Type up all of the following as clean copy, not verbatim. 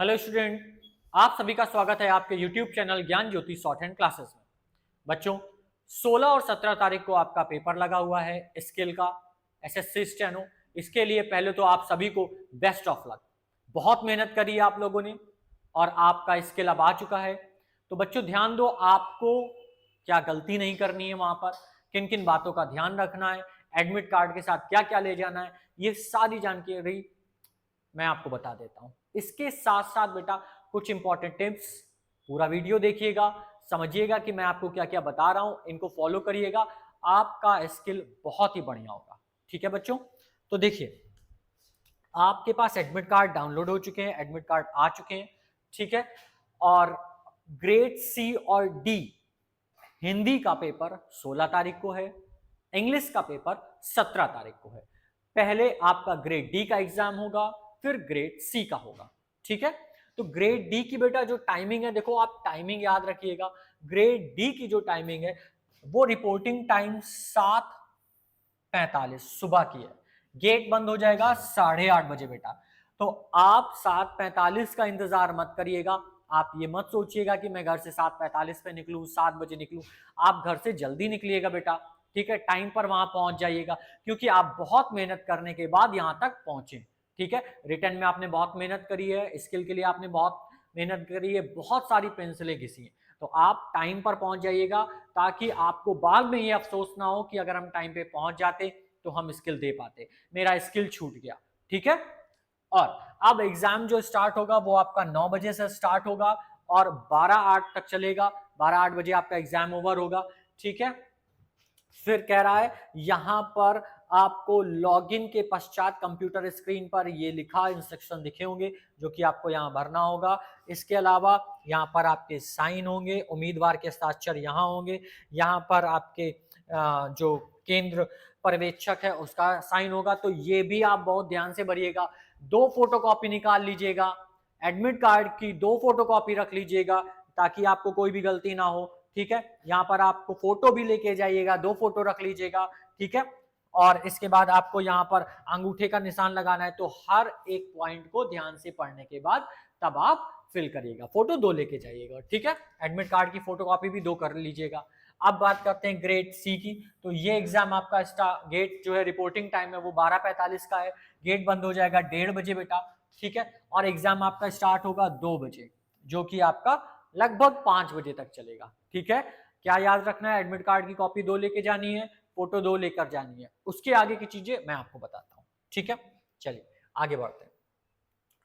Hello student, आप सभी का स्वागत है आपके YouTube चैनल ज्ञान ज्योति शॉर्ट हैंड क्लासेस में। बच्चों, 16 और 17 तारीख को आपका पेपर लगा हुआ है स्किल का, एसएससी स्टेनो। इसके लिए पहले तो आप सभी को बेस्ट ऑफ लक। बहुत मेहनत करी है आप लोगों ने और आपका स्किल अब आ चुका है। तो बच्चों ध्यान दो, आपको क्या गलती नहीं करनी है, वहां पर किन किन बातों का ध्यान रखना है, एडमिट कार्ड के साथ क्या क्या ले जाना है, ये सारी जानकारी मैं आपको बता देता हूं। इसके साथ साथ बेटा कुछ इंपॉर्टेंट टिप्स, पूरा वीडियो देखिएगा, समझिएगा कि मैं आपको क्या क्या बता रहा हूं, इनको फॉलो करिएगा, आपका स्किल बहुत ही बढ़िया होगा। ठीक है बच्चों, तो देखिए आपके पास एडमिट कार्ड डाउनलोड हो चुके हैं, एडमिट कार्ड आ चुके हैं। ठीक है, और ग्रेड सी और डी हिंदी का पेपर 16 तारीख को है, इंग्लिश का पेपर 17 तारीख को है। पहले आपका ग्रेड डी का एग्जाम होगा, फिर ग्रेड सी का होगा। ठीक है, तो ग्रेड डी की बेटा जो टाइमिंग है, देखो आप टाइमिंग याद रखिएगा। ग्रेड डी की जो टाइमिंग है वो रिपोर्टिंग टाइम 7:45 सुबह की है। गेट बंद हो जाएगा 8:30 बजे बेटा। तो आप 7:45 का इंतजार मत करिएगा। आप ये मत सोचिएगा कि मैं घर से 7:45 पे निकलूं, 7 बजे निकलूं। आप घर से जल्दी निकलिएगा बेटा। ठीक है, टाइम पर वहां पहुंच जाइएगा, क्योंकि आप बहुत मेहनत करने के बाद यहां तक पहुंचे। ठीक है, रिटर्न में आपने बहुत मेहनत करी है, स्किल के लिए आपने बहुत मेहनत करी है, बहुत सारी पेंसिलें घिसी हैं। तो आप टाइम पर पहुंच जाइएगा, ताकि आपको बाद में ये अफसोस ना हो कि अगर हम टाइम पे पहुंच जाते तो हम स्किल दे पाते, मेरा स्किल छूट गया। ठीक है, और अब एग्जाम जो स्टार्ट होगा वो आपका 9 बजे से स्टार्ट होगा और 12:08 तक चलेगा। 12:08 बजे आपका एग्जाम ओवर होगा। ठीक है, फिर कह रहा है यहां पर आपको लॉगिन के पश्चात कंप्यूटर स्क्रीन पर ये लिखा इंस्ट्रक्शन दिखे होंगे, जो कि आपको यहां भरना होगा। इसके अलावा यहां पर आपके साइन होंगे, उम्मीदवार के हस्ताक्षर यहां होंगे। यहां पर आपके जो केंद्र पर्यवेक्षक है उसका साइन होगा। तो ये भी आप बहुत ध्यान से भरिएगा। 2 फोटोकॉपी निकाल लीजिएगा, एडमिट कार्ड की 2 फोटोकॉपी रख लीजिएगा, ताकि आपको कोई भी गलती ना हो। ठीक है, यहां पर आपको फोटो भी लेके जाइएगा, 2 फोटो रख लीजिएगा। ठीक है, और इसके बाद आपको यहां पर अंगूठे का निशान लगाना है। तो हर एक पॉइंट को ध्यान से पढ़ने के बाद तब आप फिल करिएगा। फोटो 2 लेके जाइएगा। ठीक है, एडमिट कार्ड की फोटोकॉपी भी 2 कर लीजिएगा। अब बात करते हैं ग्रेड सी की। तो ये एग्जाम आपका गेट जो है रिपोर्टिंग टाइम है वो 12:45 का है। गेट बंद हो जाएगा 1:30 बजे बेटा। ठीक है, और एग्जाम आपका स्टार्ट होगा 2 बजे, जो कि आपका लगभग 5 बजे तक चलेगा। ठीक है, क्या याद रखना है, एडमिट कार्ड की कॉपी 2 लेके जानी है, फोटो 2 लेकर जानी है। उसके आगे की चीजें मैं आपको बताता हूं। ठीक है, चलिए आगे बढ़ते हैं।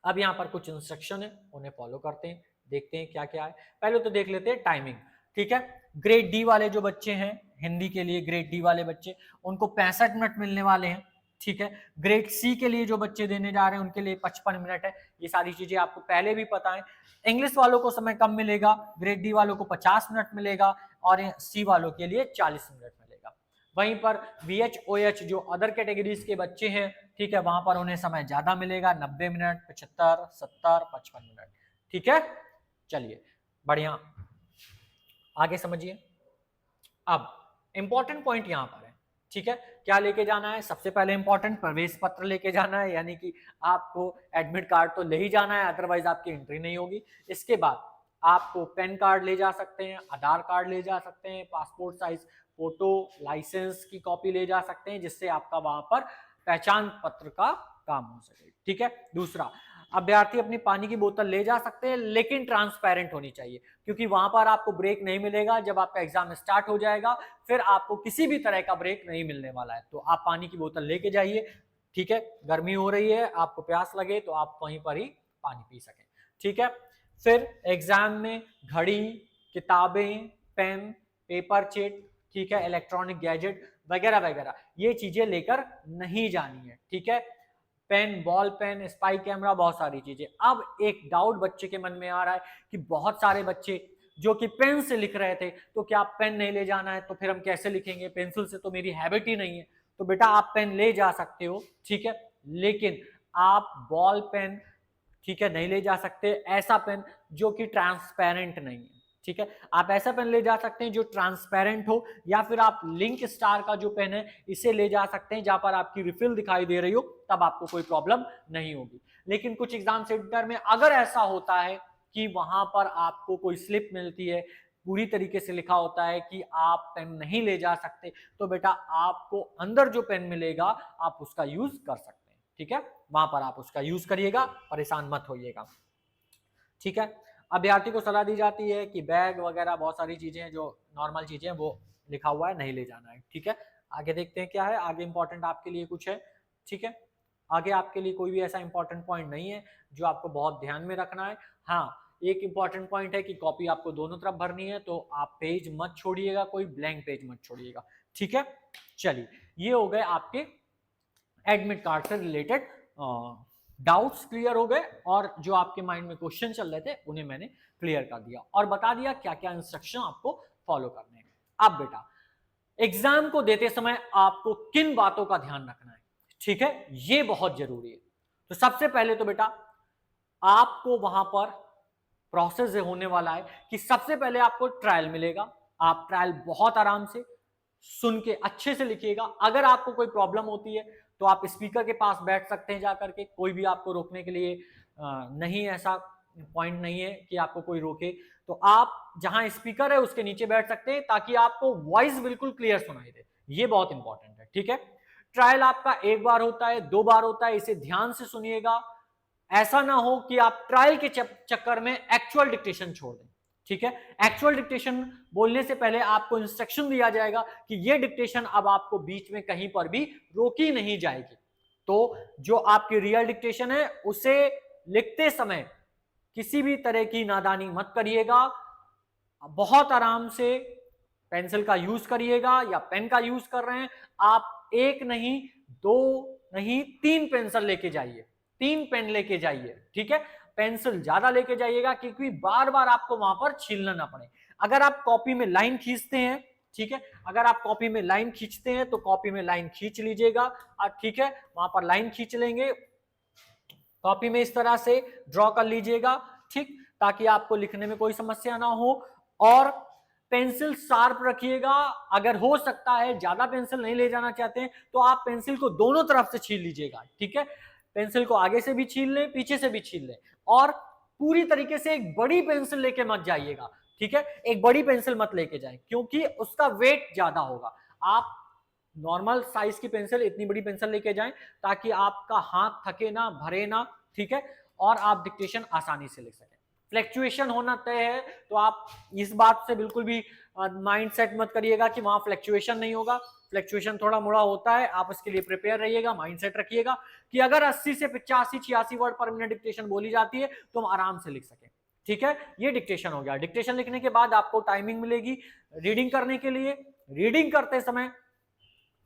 अब यहां पर कुछ इंस्ट्रक्शन है, उन्हें फॉलो करते हैं, देखते हैं क्या क्या है। पहले तो देख लेते हैं टाइमिंग। ठीक है, ग्रेड डी वाले जो बच्चे हैं, हिंदी के लिए ग्रेड डी वाले बच्चे, उनको 65 मिनट मिलने वाले हैं। ठीक है, ग्रेड सी के लिए जो बच्चे देने जा रहे हैं उनके लिए 55 मिनट है। ये सारी चीजें आपको पहले भी पता है। इंग्लिश वालों को समय कम मिलेगा, ग्रेड डी वालों को 50 मिनट मिलेगा और सी वालों के लिए 40 मिनट मिलेगा। वहीं पर VH OH जो अदर कैटेगरीज के बच्चे हैं, ठीक है, वहां पर उन्हें समय ज्यादा मिलेगा, 90 मिनट, 75, 70, 55 मिनट। ठीक है, चलिए बढ़िया, आगे समझिए। अब इंपॉर्टेंट पॉइंट यहां पर है। ठीक है, क्या लेके जाना है, सबसे पहले इंपॉर्टेंट प्रवेश पत्र लेके जाना है, यानी कि आपको एडमिट कार्ड तो ले ही जाना है, अदरवाइज आपकी एंट्री नहीं होगी। इसके बाद आपको पैन कार्ड ले जा सकते हैं, आधार कार्ड ले जा सकते हैं, पासपोर्ट साइज फोटो, लाइसेंस की कॉपी ले जा सकते हैं, जिससे आपका वहां पर पहचान पत्र का काम हो सके। ठीक है, दूसरा, अभ्यर्थी अपनी पानी की बोतल ले जा सकते हैं, लेकिन ट्रांसपेरेंट होनी चाहिए, क्योंकि वहां पर आपको ब्रेक नहीं मिलेगा। जब आपका एग्जाम स्टार्ट हो जाएगा फिर आपको किसी भी तरह का ब्रेक नहीं मिलने वाला है। तो आप पानी की बोतल लेके जाइए। ठीक है, गर्मी हो रही है, आपको प्यास लगे तो आप वहीं पर ही पानी पी सकें। ठीक है, फिर एग्जाम में घड़ी, किताबें, पेन, पेपर चिट, ठीक है, इलेक्ट्रॉनिक गैजेट वगैरह वगैरह, ये चीजें लेकर नहीं जानी है। ठीक है, pen, ball pen, spy camera, बहुत सारी चीजें। अब एक डाउट बच्चे के मन में आ रहा है कि बहुत सारे बच्चे जो कि पेन से लिख रहे थे, तो क्या पेन नहीं ले जाना है, तो फिर हम कैसे लिखेंगे, पेंसिल से तो मेरी हैबिट ही नहीं है। तो बेटा आप पेन ले जा सकते हो, ठीक है, लेकिन आप बॉल पेन, ठीक है, नहीं ले जा सकते। ऐसा पेन जो कि ट्रांसपेरेंट नहीं है। ठीक है। आप ऐसा पेन ले जा सकते हैं जो ट्रांसपेरेंट हो, या फिर आप लिंक स्टार का जो पेन है इसे ले जा सकते हैं, जहां पर आपकी रिफिल दिखाई दे रही हो, तब आपको कोई प्रॉब्लम नहीं होगी। लेकिन कुछ एग्जाम सेंटर में अगर ऐसा होता है कि वहां पर आपको कोई स्लिप मिलती है, पूरी तरीके से लिखा होता है कि आप पेन नहीं ले जा सकते, तो बेटा आपको अंदर जो पेन मिलेगा आप उसका यूज कर सकते हैं। ठीक है, वहां पर आप उसका यूज करिएगा, परेशान मत होइएगा। ठीक है। अभ्यर्थी को सलाह दी जाती है कि बैग वगैरह बहुत सारी चीजें जो नॉर्मल चीजें वो लिखा हुआ है नहीं ले जाना है। ठीक है, आगे देखते हैं क्या है, आगे इंपॉर्टेंट आपके लिए कुछ है। ठीक है, आगे आपके लिए कोई भी ऐसा इंपॉर्टेंट पॉइंट नहीं है जो आपको बहुत ध्यान में रखना है। हाँ, एक इंपॉर्टेंट पॉइंट है कि कॉपी आपको दोनों तरफ भरनी है, तो आप पेज मत छोड़िएगा, कोई ब्लैंक पेज मत छोड़िएगा। ठीक है, चलिए ये हो गए आपके एडमिट कार्ड से रिलेटेड डाउट्स क्लियर हो गए, और जो आपके माइंड में क्वेश्चन चल रहे थे उन्हें मैंने क्लियर कर दिया और बता दिया क्या क्या इंस्ट्रक्शन आपको फॉलो करने हैं। अब बेटा एग्जाम को देते समय आपको किन बातों का ध्यान रखना है, ठीक है, ये बहुत जरूरी है। तो सबसे पहले तो बेटा आपको वहां पर प्रोसेस होने वाला है कि सबसे पहले आपको ट्रायल मिलेगा। आप ट्रायल बहुत आराम से सुन के अच्छे से लिखिएगा। अगर आपको कोई प्रॉब्लम होती है तो आप स्पीकर के पास बैठ सकते हैं जाकर के, कोई भी आपको रोकने के लिए नहीं, ऐसा पॉइंट नहीं है कि आपको कोई रोके। तो आप जहां स्पीकर है उसके नीचे बैठ सकते हैं ताकि आपको वॉइस बिल्कुल क्लियर सुनाई दे। ये बहुत इंपॉर्टेंट है। ठीक है, ट्रायल आपका एक बार होता है, दो बार होता है, इसे ध्यान से सुनिएगा। ऐसा ना हो कि आप ट्रायल के चक्कर में एक्चुअल डिक्टेशन छोड़ दें। ठीक है, एक्चुअल डिक्टेशन बोलने से पहले आपको इंस्ट्रक्शन दिया जाएगा कि ये डिक्टेशन अब आपको बीच में कहीं पर भी रोकी नहीं जाएगी। तो जो आपकी रियल डिक्टेशन है उसे लिखते समय किसी भी तरह की नादानी मत करिएगा। बहुत आराम से पेंसिल का यूज करिएगा या पेन का यूज कर रहे हैं, आप एक नहीं, दो नहीं, तीन पेंसिल लेके जाइए, तीन पेन लेके जाइए। ठीक है, पेंसिल ज्यादा लेके जाइएगा क्योंकि बार बार आपको वहां पर छीलना ना पड़े। अगर आप कॉपी में लाइन खींचते हैं, ठीक है, अगर आप कॉपी में लाइन खींचते हैं तो कॉपी में लाइन खींच लीजिएगा। ठीक है, वहां पर लाइन खींच लेंगे, कॉपी में इस तरह से ड्रॉ कर लीजिएगा। ठीक, ताकि आपको लिखने में कोई समस्या ना हो। और पेंसिल शार्प रखिएगा। अगर हो सकता है ज्यादा पेंसिल नहीं ले जाना चाहते हैं तो आप पेंसिल को दोनों तरफ से छील लीजिएगा। ठीक है, पेंसिल को आगे से भी छील लें, पीछे से भी छील लें। और पूरी तरीके से एक बड़ी पेंसिल लेके मत जाइएगा। ठीक है, एक बड़ी पेंसिल मत लेके जाएं क्योंकि उसका वेट ज्यादा होगा। आप नॉर्मल साइज की पेंसिल, इतनी बड़ी पेंसिल लेके जाएं ताकि आपका हाथ थके ना, भरे ना। ठीक है, और आप डिक्टेशन आसानी से लिख सकें। फ्लैक्चुएशन होना तय है, तो आप इस बात से बिल्कुल भी माइंड सेट मत करिएगा कि वहां फ्लैक्चुएशन नहीं होगा। फ्लैक्चुएशन थोड़ा मोड़ा होता है, आप इसके लिए प्रिपेयर रहिएगा, माइंड सेट रखिएगा कि अगर 80 से 85 86 वर्ड पर मिनट डिक्टेशन बोली जाती है तो हम आराम से लिख सकें। ठीक है, ये डिक्टेशन हो गया। डिक्टेशन लिखने के बाद आपको टाइमिंग मिलेगी रीडिंग करने के लिए। रीडिंग करते समय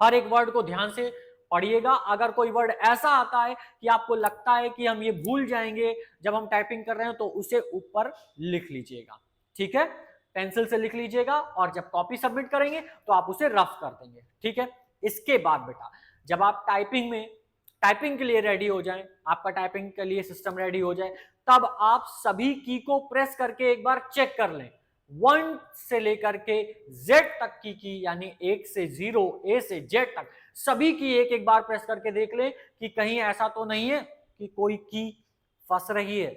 हर एक वर्ड को ध्यान से पढ़िएगा। अगर कोई वर्ड ऐसा आता है कि आपको लगता है कि हम ये भूल जाएंगे जब हम टाइपिंग कर रहे हैं, तो उसे ऊपर लिख लीजिएगा। ठीक है, पेंसिल से लिख लीजिएगा और जब कॉपी सबमिट करेंगे तो आप उसे रफ कर देंगे। ठीक है, इसके बाद बेटा जब आप टाइपिंग के लिए रेडी हो जाएं, आपका टाइपिंग के लिए सिस्टम रेडी हो जाए, तब आप सभी की को प्रेस करके एक बार चेक कर लें। 1 से लेकर के Z तक की यानी 1 से 0, A से Z तक सभी की एक एक बार प्रेस करके देख ले कि कहीं ऐसा तो नहीं है कि कोई की फंस रही है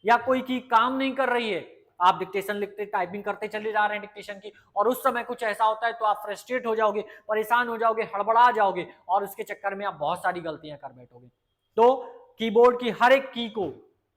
या कोई की काम नहीं कर रही है। आप डिक्टेशन लिखते, टाइपिंग करते चले जा रहे हैं डिक्टेशन की, और उस समय कुछ ऐसा होता है तो आप फ्रस्ट्रेट हो जाओगे, परेशान हो जाओगे, हड़बड़ा जाओगे और उसके चक्कर में आप बहुत सारी गलतियां कर बैठोगे। तो कीबोर्ड की हर एक की को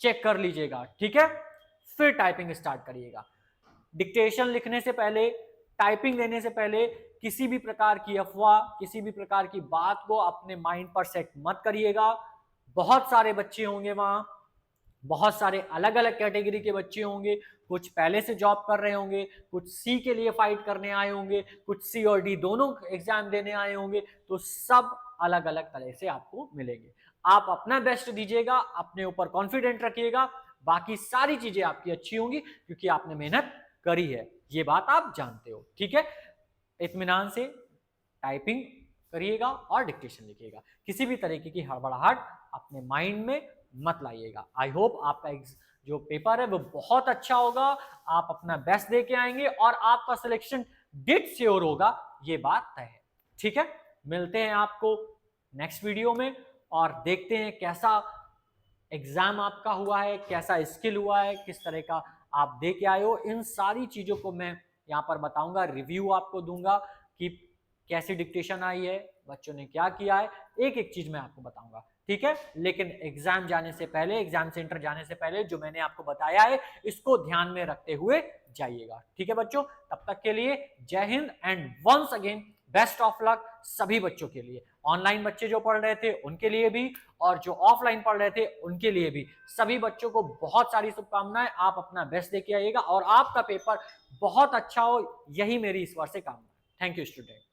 चेक कर लीजिएगा। ठीक है, फिर टाइपिंग स्टार्ट करिएगा। डिक्टेशन लिखने से पहले, टाइपिंग देने से पहले किसी भी प्रकार की अफवाह, किसी भी प्रकार की बात को अपने माइंड पर सेट मत करिएगा। बहुत सारे बच्चे होंगे वहां, बहुत सारे अलग अलग कैटेगरी के बच्चे होंगे, कुछ पहले से जॉब कर रहे होंगे, कुछ सी के लिए फाइट करने आए होंगे, कुछ सी और डी दोनों एग्जाम देने आए होंगे। तो सब अलग अलग तरह से आपको मिलेंगे। आप अपना बेस्ट दीजिएगा, अपने ऊपर कॉन्फिडेंट रखिएगा, बाकी सारी चीजें आपकी अच्छी होंगी क्योंकि आपने मेहनत करी है, ये बात आप जानते हो। ठीक है, इत्मीनान से टाइपिंग करिएगा और डिक्टेशन लिखिएगा। किसी भी तरीके की हड़बड़ाहट अपने माइंड में मत लाइएगा। आई होप आपका जो पेपर है वो बहुत अच्छा होगा, आप अपना बेस्ट दे के आएंगे और आपका सिलेक्शन डिट श्योर होगा, ये बात तय है। ठीक है, मिलते हैं आपको नेक्स्ट वीडियो में और देखते हैं कैसा एग्जाम आपका हुआ है, कैसा स्किल हुआ है, किस तरह का आप दे के आए हो। इन सारी चीजों को मैं यहाँ पर बताऊंगा, रिव्यू आपको दूंगा कि कैसी डिक्टेशन आई है, बच्चों ने क्या किया है, एक एक चीज मैं आपको बताऊंगा। ठीक है, लेकिन एग्जाम जाने से पहले, एग्जाम सेंटर जाने से पहले जो मैंने आपको बताया है इसको ध्यान में रखते हुए जाइएगा। ठीक है बच्चों, तब तक के लिए Jai Hind and once again best of luck सभी बच्चों के लिए, ऑनलाइन बच्चे जो पढ़ रहे थे उनके लिए भी और जो ऑफलाइन पढ़ रहे थे उनके लिए भी। सभी बच्चों को बहुत सारी शुभकामनाएं, आप अपना बेस्ट देके आइएगा और आपका पेपर बहुत अच्छा हो, यही मेरी ईश्वर से कामना है। Thank you student.